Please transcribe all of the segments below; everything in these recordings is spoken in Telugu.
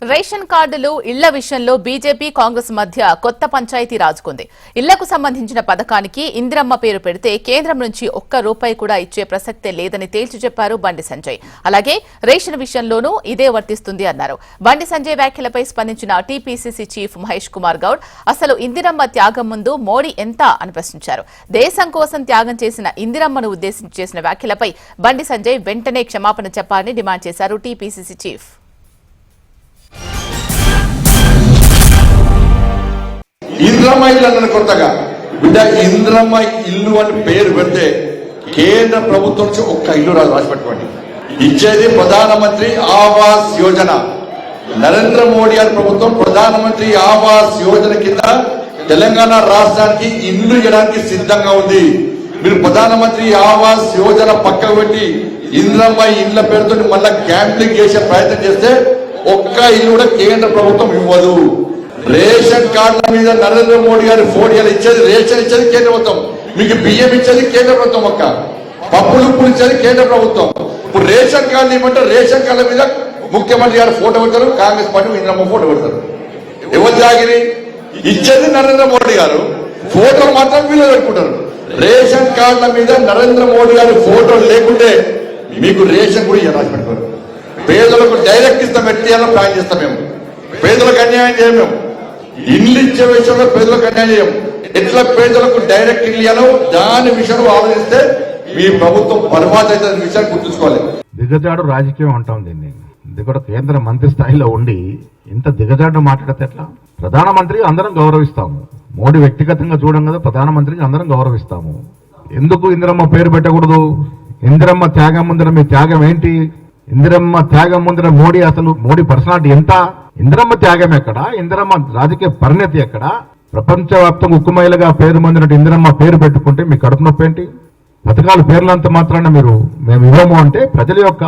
రేషన్ కార్డులు ఇళ్ల విషయంలో బీజేపీ కాంగ్రెస్ మధ్య కొత్త పంచాయతీ రాజుకుంది. ఇళ్లకు సంబంధించిన పథకానికి ఇందిరమ్మ పేరు పెడితే కేంద్రం నుంచి ఒక్క రూపాయి కూడా ఇచ్చే ప్రసక్తే లేదని తేల్చి చెప్పారు బండి సంజయ్. అలాగే రేషన్ విషయంలోనూ ఇదే వర్తిస్తుంది అన్నారు. బండి సంజయ్ వ్యాఖ్యలపై స్పందించిన టీపీసీసీ చీఫ్ మహేష్ కుమార్ గౌడ్ అసలు ఇందిరమ్మ త్యాగం ముందు మోడీ ఎంత అని ప్రశ్నించారు. దేశం కోసం త్యాగం చేసిన ఇందిరమ్మను ఉద్దేశించి చేసిన వ్యాఖ్యలపై బండి సంజయ్ వెంటనే క్షమాపణ చెప్పాలని డిమాండ్ చేశారు టీపీసీసీ చీఫ్. ఇంద్రమ్మ ఇల్లు అన్న కొత్తగా బిడ్డ ఇంద్రమ్మ ఇల్లు అని పేరు పెడితే కేంద్ర ప్రభుత్వం నుంచి ఒక్క ఇల్లు రాసి పెట్టుకోండి. ఇచ్చేది ప్రధానమంత్రి ఆవాస్ యోజన. నరేంద్ర మోడీ గారి ప్రభుత్వం ప్రధానమంత్రి ఆవాస్ యోజన కింద తెలంగాణ రాష్ట్రానికి ఇల్లు ఇవ్వడానికి సిద్ధంగా ఉంది. మీరు ప్రధానమంత్రి ఆవాస్ యోజన పక్కకు పెట్టి ఇంద్రమ్మ ఇళ్ల పేరుతో మళ్ళా క్యాంపింగ్ చేసే ప్రయత్నం చేస్తే ఒక్క ఇల్లు కూడా కేంద్ర ప్రభుత్వం ఇవ్వదు. రేషన్ కార్డుల మీద నరేంద్ర మోడీ గారి ఫోటోలు ఇచ్చేది రేషన్ ఇచ్చేది కేంద్ర ప్రభుత్వం, మీకు బియ్యం ఇచ్చేది కేంద్ర ప్రభుత్వం, ఒక్క పప్పులు ఉప్పులు ఇచ్చేది కేంద్ర ప్రభుత్వం. ఇప్పుడు రేషన్ కార్డులు ఇవ్వమంటే రేషన్ కార్డుల మీద ముఖ్యమంత్రి గారు ఫోటో పెడతారు, కాంగ్రెస్ పార్టీ ఇంద్రమ్మ ఫోటో పెడతారు. ఎవరు జాగిరి ఇచ్చేది నరేంద్ర మోడీ గారు, ఫోటోలు మాత్రం వీళ్ళు పెట్టుకుంటారు. రేషన్ కార్డుల మీద నరేంద్ర మోడీ గారి ఫోటోలు లేకుంటే మీకు రేషన్ కూడా రాసి పెట్టుకోరు. పేదలకు డైరెక్ట్ ఇస్తాం, ఎట్లా ప్లాన్ చేస్తాం. మేము పేదలకు అన్యాయం చేయము. ఇల్లు ఇచ్చే విషయంలో పేదలకు అన్యాయం చేయం. ఎట్లా పేదలకు డైరెక్ట్ ఇల్లు ఇవ్వాలో దాని విషయంలో ఆలోచిస్తే మీ ప్రభుత్వం బర్బాద్ అయితే విషయాన్ని గుర్తుంచుకోవాలి. దిగజాడు రాజకీయం అంటాం దీన్ని. ఇది కూడా కేంద్ర మంత్రి స్థాయిలో ఉండి ఇంత దిగజాడు మాట్లాడితే ఎట్లా? ప్రధానమంత్రికి అందరం గౌరవిస్తాము. మోడీ వ్యక్తిగతంగా చూడం కదా, ప్రధానమంత్రికి అందరం గౌరవిస్తాము. ఎందుకు ఇందిరమ్మ పేరు పెట్టకూడదు? ఇందిరమ్మ త్యాగం ముందర మీ త్యాగం ఏంటి? ఇందిరమ్మ త్యాగం ముందర మోడీ అసలు మోడీ పర్సనాలిటీ ఎంత? ఇందిరమ్మ త్యాగం ఎక్కడ? ఇందిరమ్మ రాజకీయ పరిణతి ఎక్కడ? ప్రపంచవ్యాప్తంగా ఉక్కుమహిళగా పేరు పొందినట్టు ఇందిరమ్మ పేరు పెట్టుకుంటే మీ కడుపు నొప్పి ఏంటి? పథకాలు పేర్లంత మాత్రాన మీరు మేము ఇవ్వము అంటే ప్రజల యొక్క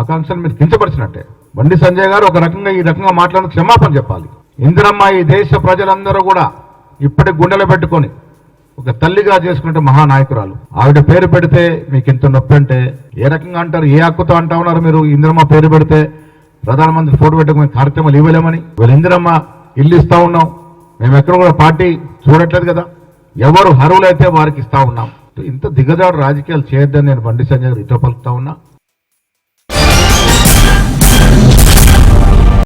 ఆకాంక్షలు మీరు కించపరిచినట్టే. బండి సంజయ్ గారు ఒక రకంగా ఈ రకంగా మాట్లాడిన క్షమాపణ చెప్పాలి. ఇందిరమ్మ ఈ దేశ ప్రజలందరూ కూడా ఇప్పటి గుండెలు పెట్టుకొని ఒక తల్లిగా చేసుకుంటే మహానాయకురాలు. ఆవిడ పేరు పెడితే మీకు ఇంత నొప్పి అంటే ఏ రకంగా అంటారు? ఏ హక్కుతో అంటా ఉన్నారు మీరు? ఇందిరమ్మ పేరు పెడితే ప్రధానమంత్రి ఫోటో పెట్టుకుని కార్యక్రమాలు ఇవ్వలేమని. వీళ్ళు ఇందిరమ్మ ఇల్లు ఇస్తా ఉన్నాం, మేము ఎక్కడ కూడా పార్టీ చూడట్లేదు కదా, ఎవరు అర్హులైతే వారికి ఇస్తా ఉన్నాం. ఇంత దిగజాడు రాజకీయాలు చేయొద్దని నేను బండి సంజయ్ ఇతో పలుకుతా ఉన్నా.